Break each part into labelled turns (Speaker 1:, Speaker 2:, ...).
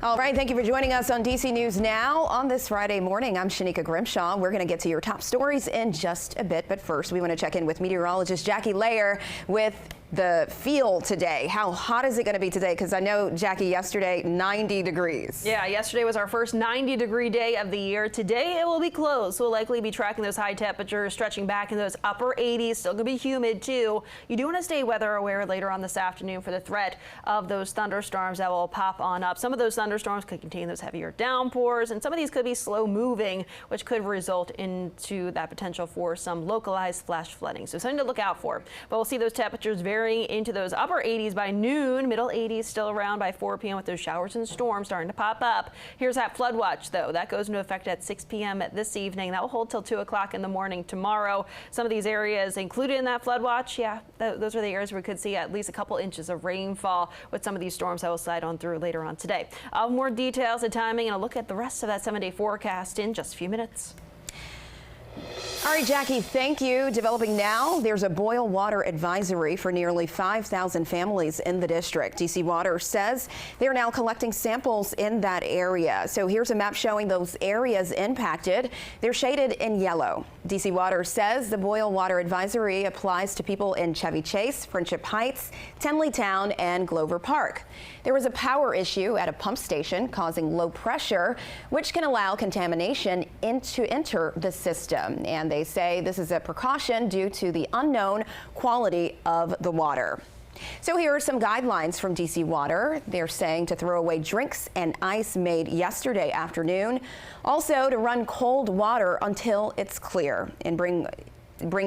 Speaker 1: All right, thank you for joining us on DC News Now on this Friday morning. I'm Shanika Grimshaw. We're going to get to your top stories in just a bit, but first we want to check in with meteorologist Jackie Layer with the feel today. How hot is it going to be today? Because I know, Jackie, yesterday 90 degrees.
Speaker 2: Yeah, yesterday was our first 90-degree day of the year. Today it will be close. We'll likely be tracking those high temperatures stretching back in those upper 80s. Still going to be humid too. You do want to stay weather aware later on this afternoon for the threat of those thunderstorms that will pop on up. Some of those thunderstorms could contain those heavier downpours, and some of these could be slow moving, which could result into that potential for some localized flash flooding. So something to look out for. But we'll see those temperatures varying into those upper 80s by noon, middle 80s still around by 4 p.m. with those showers and storms starting to pop up. Here's that flood watch, though. That goes into effect at 6 p.m. this evening. That will hold till 2 o'clock in the morning tomorrow. Some of these areas included in that flood watch, yeah, those are the areas where we could see at least a couple inches of rainfall with some of these storms that will slide on through later on today. More details and timing and a look at the rest of that 7-day forecast in just a few minutes.
Speaker 1: All right, Jackie, thank you. Developing now, there's a boil water advisory for nearly 5,000 families in the district. DC Water says they're now collecting samples in that area. So here's a map showing those areas impacted. They're shaded in yellow. DC Water says the boil water advisory applies to people in Chevy Chase, Friendship Heights, Tenleytown, and Glover Park. There was a power issue at a pump station causing low pressure, which can allow contamination to enter the system. And they say this is a precaution due to the unknown quality of the water. So here are some guidelines from DC Water. They're saying to throw away drinks and ice made yesterday afternoon. Also to run cold water until it's clear and bring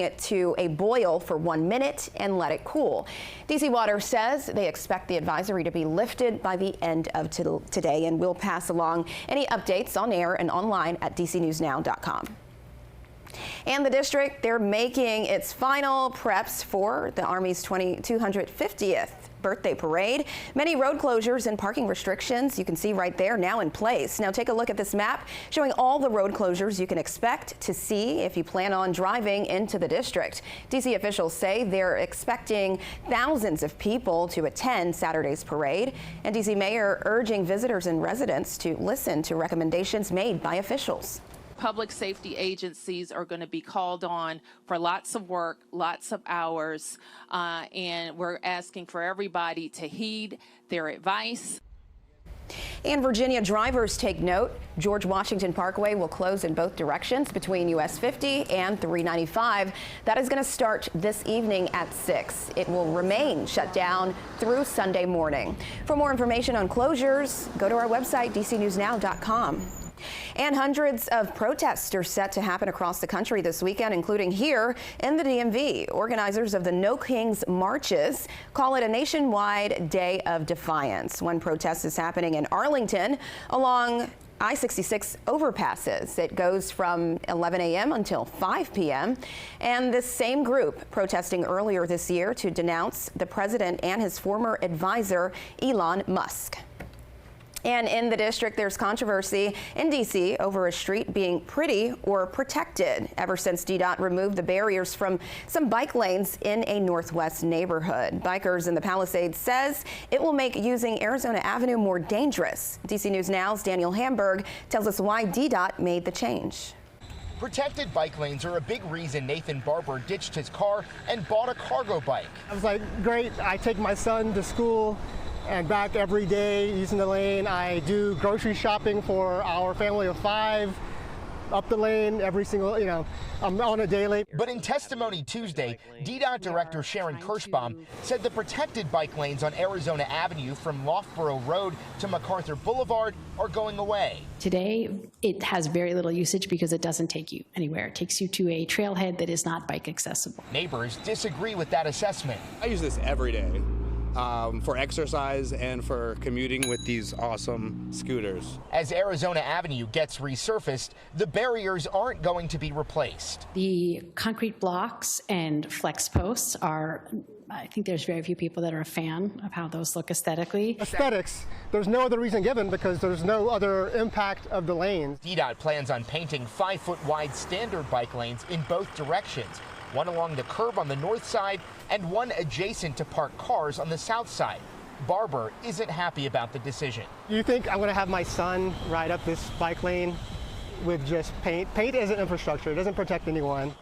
Speaker 1: it to a boil for 1 minute and let it cool. DC Water says they expect the advisory to be lifted by the end of today, and we'll pass along any updates on air and online at dcnewsnow.com. And the district, they're making its final preps for the Army's 250th birthday parade. Many road closures and parking restrictions you can see right there now in place. Now take a look at this map showing all the road closures you can expect to see if you plan on driving into the district. DC officials say they're expecting thousands of people to attend Saturday's parade, and DC Mayor urging visitors and residents to listen to recommendations made by officials.
Speaker 3: Public safety agencies are going to be called on for lots of work, lots of hours, and we're asking for everybody to heed their advice.
Speaker 1: And Virginia drivers take note. George Washington Parkway will close in both directions between US 50 and 395. That is going to start this evening at 6. It will remain shut down through Sunday morning. For more information on closures, go to our website, dcnewsnow.com. And hundreds of protests are set to happen across the country this weekend, including here in the DMV. Organizers of the No Kings marches call it a nationwide day of defiance. One protest is happening in Arlington along I-66 overpasses. It goes from 11 a.m. until 5 p.m. And this same group protesting earlier this year to denounce the president and his former advisor, Elon Musk. And in the district, there's controversy in D.C. over a street being pretty or protected ever since DDOT removed the barriers from some bike lanes in a Northwest neighborhood. Bikers in the Palisades says it will make using Arizona Avenue more dangerous. DC News Now's Daniel Hamburg tells us why DDOT made the change.
Speaker 4: Protected bike lanes are a big reason Nathan Barber ditched his car and bought a cargo bike.
Speaker 5: I was like, great, I take my son to school and back every day using the lane. I do grocery shopping for our family of 5 up the lane every single, I'm on a daily.
Speaker 4: But in testimony Tuesday, DDOT Director Sharon Kirschbaum said the protected bike lanes on Arizona Avenue from Loughborough Road to MacArthur Boulevard are going away.
Speaker 6: Today, it has very little usage because it doesn't take you anywhere. It takes you to a trailhead that is not bike accessible.
Speaker 4: Neighbors disagree with that assessment.
Speaker 7: I use this every day. For exercise and for commuting with these awesome scooters.
Speaker 4: As Arizona Avenue gets resurfaced, the barriers aren't going to be replaced.
Speaker 6: The concrete blocks and flex posts are, I think there's very few people that are a fan of how those look aesthetically.
Speaker 5: Aesthetics, there's no other reason given because there's no other impact of the lanes.
Speaker 4: DDOT plans on painting 5-foot wide standard bike lanes in both directions. One along the curb on the north side and one adjacent to parked cars on the south side. Barber isn't happy about the decision.
Speaker 5: You think I'm going to have my son ride up this bike lane with just paint? Paint isn't infrastructure. It doesn't protect anyone.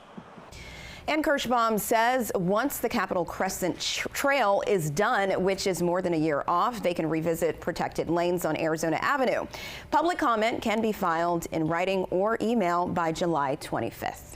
Speaker 1: And Kirschbaum says once the Capitol Crescent Trail is done, which is more than a year off, they can revisit protected lanes on Arizona Avenue. Public comment can be filed in writing or email by July 25th.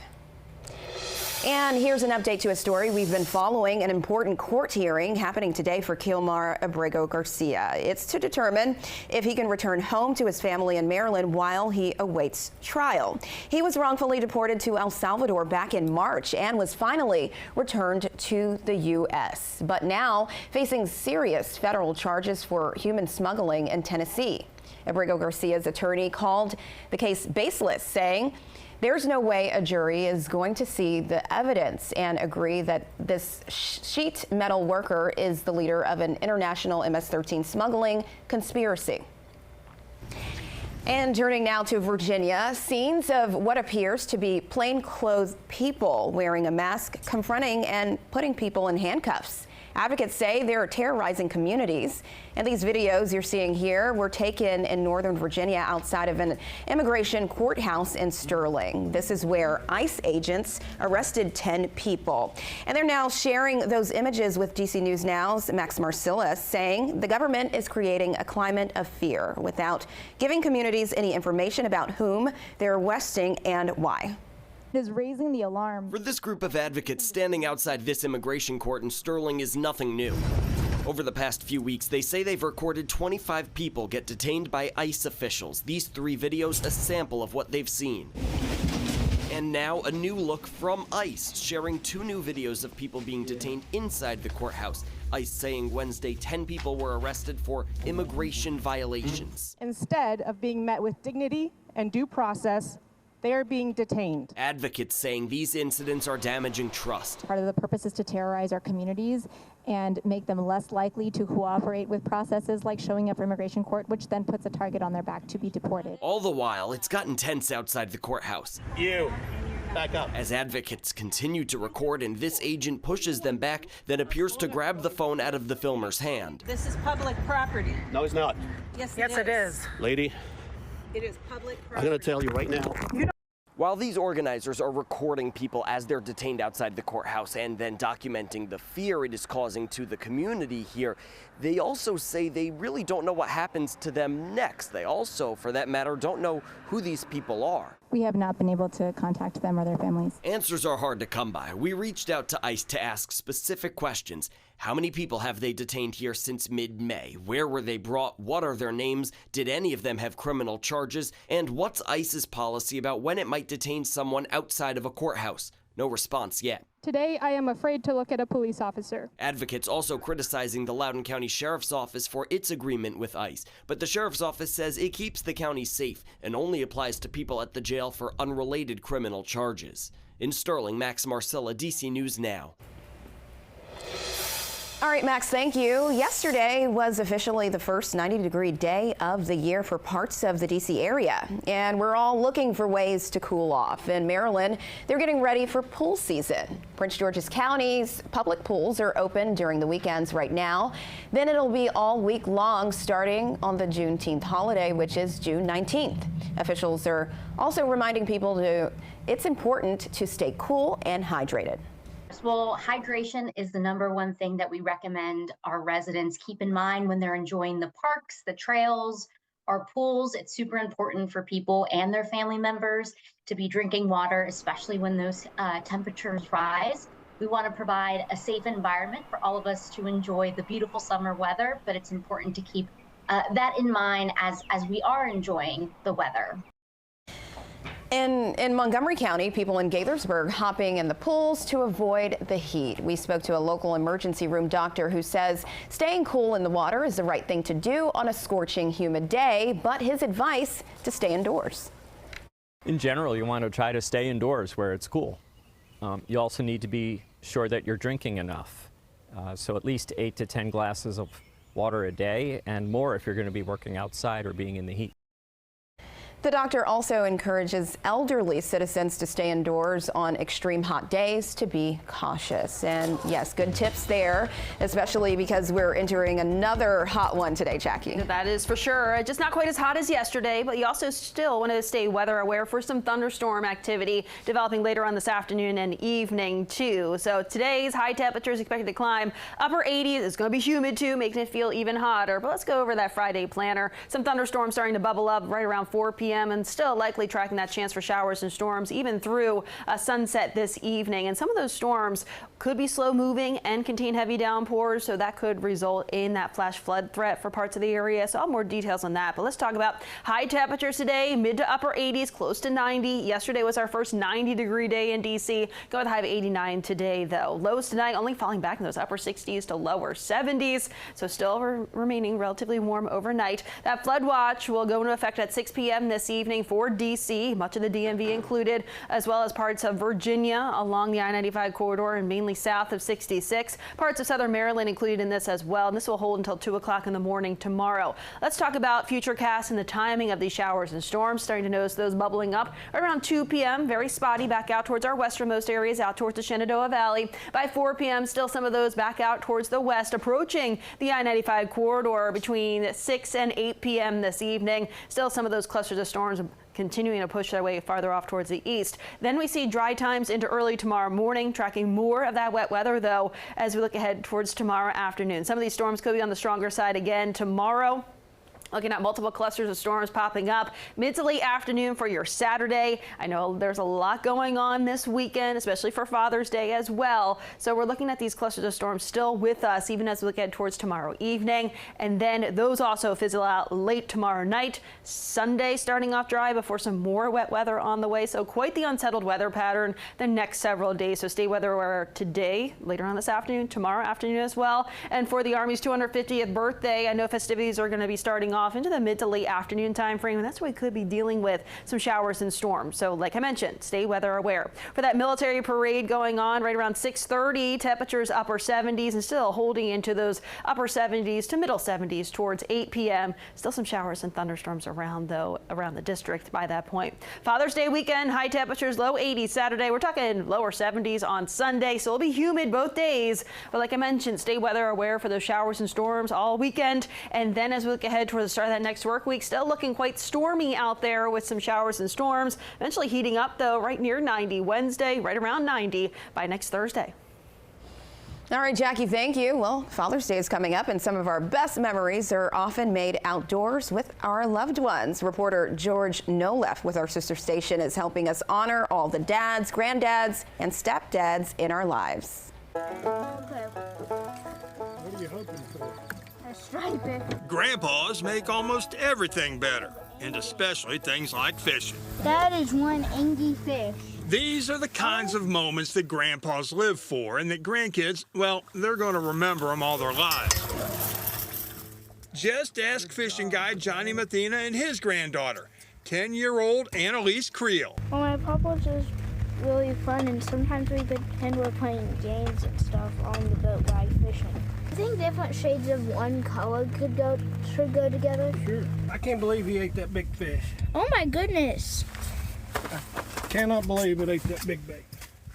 Speaker 1: And here's an update to a story we've been following, an important court hearing happening today for Kilmar Abrego Garcia. It's to determine if he can return home to his family in Maryland while he awaits trial. He was wrongfully deported to El Salvador back in March and was finally returned to the U.S., but now facing serious federal charges for human smuggling in Tennessee. Abrego Garcia's attorney called the case baseless, saying there's no way a jury is going to see the evidence and agree that this sheet metal worker is the leader of an international MS-13 smuggling conspiracy. And turning now to Virginia, scenes of what appears to be plainclothes people wearing a mask confronting and putting people in handcuffs. Advocates say they're terrorizing communities. And these videos you're seeing here were taken in Northern Virginia outside of an immigration courthouse in Sterling. This is where ICE agents arrested 10 people. And they're now sharing those images with DC News Now's Max Marcilla, saying the government is creating a climate of fear without giving communities any information about whom they're arresting and why.
Speaker 8: Is raising the alarm.
Speaker 9: For this group of advocates, standing outside this immigration court in Sterling is nothing new. Over the past few weeks, they say they've recorded 25 people get detained by ICE officials. These 3 videos, a sample of what they've seen. And now a new look from ICE, sharing 2 new videos of people being detained inside the courthouse. ICE saying Wednesday 10 people were arrested for immigration violations.
Speaker 8: Instead of being met with dignity and due process, they are being detained.
Speaker 9: Advocates saying these incidents are damaging trust.
Speaker 8: Part of the purpose is to terrorize our communities and make them less likely to cooperate with processes like showing up for immigration court, which then puts a target on their back to be deported.
Speaker 9: All the while, it's gotten tense outside the courthouse.
Speaker 5: You, back up.
Speaker 9: As advocates continue to record and this agent pushes them back, then appears to grab the phone out of the filmer's hand.
Speaker 10: This is public property.
Speaker 11: No, it's not.
Speaker 10: Yes, it is.
Speaker 11: Lady,
Speaker 10: It is public property.
Speaker 11: I'm going to tell you right now.
Speaker 9: While these organizers are recording people as they're detained outside the courthouse and then documenting the fear it is causing to the community here, they also say they really don't know what happens to them next. They also, for that matter, don't know who these people are.
Speaker 8: We have not been able to contact them or their families.
Speaker 9: Answers are hard to come by. We reached out to ICE to ask specific questions. How many people have they detained here since mid-May? Where were they brought? What are their names? Did any of them have criminal charges? And what's ICE's policy about when it might detain someone outside of a courthouse? No response yet.
Speaker 8: Today, I am afraid to look at a police officer.
Speaker 9: Advocates also criticizing the Loudoun County Sheriff's Office for its agreement with ICE. But the Sheriff's Office says it keeps the county safe and only applies to people at the jail for unrelated criminal charges. In Sterling, Max Marcilla, DC News Now.
Speaker 1: All right, Max, thank you. Yesterday was officially the first 90-degree day of the year for parts of the D.C. area, and we're all looking for ways to cool off. In Maryland, they're getting ready for pool season. Prince George's County's public pools are open during the weekends right now. Then it'll be all week long starting on the Juneteenth holiday, which is June 19th. Officials are also reminding people it's important to stay cool and hydrated.
Speaker 12: Well, hydration is the #1 thing that we recommend our residents keep in mind when they're enjoying the parks, the trails, our pools. It's super important for people and their family members to be drinking water, especially when those temperatures rise. We want to provide a safe environment for all of us to enjoy the beautiful summer weather, but it's important to keep that in mind as we are enjoying the weather.
Speaker 1: In Montgomery County, people in Gaithersburg hopping in the pools to avoid the heat. We spoke to a local emergency room doctor who says staying cool in the water is the right thing to do on a scorching, humid day, but his advice to stay indoors.
Speaker 13: In general, you want to try to stay indoors where it's cool. You also need to be sure that you're drinking enough. So at least 8 to 10 glasses of water a day and more if you're going to be working outside or being in the heat.
Speaker 1: The doctor also encourages elderly citizens to stay indoors on extreme hot days to be cautious. And yes, good tips there, especially because we're entering another hot one today, Jackie.
Speaker 2: That is for sure. Just not quite as hot as yesterday, but you also still want to stay weather aware for some thunderstorm activity developing later on this afternoon and evening too. So today's high temperatures expected to climb upper 80s. It's going to be humid too, making it feel even hotter. But let's go over that Friday planner. Some thunderstorms starting to bubble up right around 4 p.m. and still likely tracking that chance for showers and storms even through sunset this evening. And some of those storms could be slow moving and contain heavy downpours, so that could result in that flash flood threat for parts of the area. So I'll have more details on that. But let's talk about high temperatures today, mid to upper 80s, close to 90. Yesterday was our first 90-degree day in D.C. Go with a high of 89 today, though. Lows tonight only falling back in those upper 60s to lower 70s, so still remaining relatively warm overnight. That flood watch will go into effect at 6 p.m. this evening for D.C., much of the DMV included, as well as parts of Virginia along the I-95 corridor and mainly south of 66. Parts of southern Maryland included in this as well, and this will hold until 2 o'clock in the morning tomorrow. Let's talk about futurecasts and the timing of these showers and storms. Starting to notice those bubbling up right around 2 p.m. Very spotty back out towards our westernmost areas, out towards the Shenandoah Valley. By 4 p.m., still some of those back out towards the west, approaching the I-95 corridor between 6 and 8 p.m. this evening. Still some of those clusters of storms continuing to push their way farther off towards the east. Then we see dry times into early tomorrow morning, tracking more of that wet weather, though, as we look ahead towards tomorrow afternoon. Some of these storms could be on the stronger side again tomorrow. Looking at multiple clusters of storms popping up mid to late afternoon for your Saturday. I know there's a lot going on this weekend, especially for Father's Day as well. So we're looking at these clusters of storms still with us, even as we look ahead towards tomorrow evening. And then those also fizzle out late tomorrow night. Sunday starting off dry before some more wet weather on the way. So quite the unsettled weather pattern the next several days. So stay weather aware today, later on this afternoon, tomorrow afternoon as well. And for the Army's 250th birthday, I know festivities are going to be starting off into the mid to late afternoon time frame, and that's where we could be dealing with some showers and storms. So like I mentioned, stay weather aware. For that military parade going on right around 6:30, temperatures upper 70s and still holding into those upper 70s to middle 70s towards 8 p.m. Still some showers and thunderstorms around the district by that point. Father's Day weekend, high temperatures, low 80s Saturday. We're talking lower 70s on Sunday, so it'll be humid both days. But like I mentioned, stay weather aware for those showers and storms all weekend. And then as we look ahead towards the start of that next work week, still looking quite stormy out there with some showers and storms. Eventually heating up, though, right near 90 Wednesday, right around 90 by next Thursday.
Speaker 1: All right, Jackie, thank you. Well, Father's Day is coming up, and some of our best memories are often made outdoors with our loved ones. Reporter George Nolef with our sister station is helping us honor all the dads, granddads, and stepdads in our lives.
Speaker 11: Okay. What are you hoping for? A striper.
Speaker 14: Grandpas make almost everything better, and especially things like fishing.
Speaker 11: That is one angry fish.
Speaker 14: These are the kinds of moments that grandpas live for, and that grandkids, well, they're going to remember them all their lives. Just ask fishing guide Johnny Mathena and his granddaughter, 10-year-old Annalise Creel.
Speaker 11: Well, my papa was just really fun, and sometimes we pretend we're playing games and stuff on the boat while fishing. I think different shades of one color should go together.
Speaker 15: Sure. I can't believe he ate that big fish.
Speaker 11: Oh my goodness.
Speaker 15: I cannot believe it ate that big bait.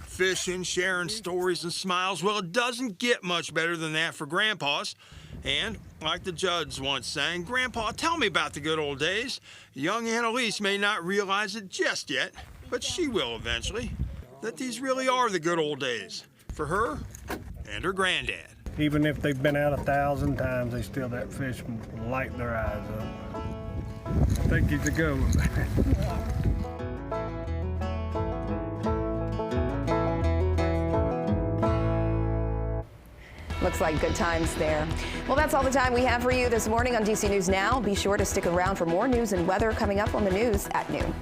Speaker 14: Fishing, sharing stories and smiles, well, it doesn't get much better than that for grandpas. And like the Judds once sang, Grandpa, tell me about the good old days. Young Annalise may not realize it just yet, but she will eventually, that these really are the good old days for her and her granddad.
Speaker 15: Even if they've been out 1,000 times, they still that fish light their eyes up. I think he's a good one.
Speaker 1: Looks like good times there. Well, that's all the time we have for you this morning on DC News Now. Be sure to stick around for more news and weather coming up on the news at noon.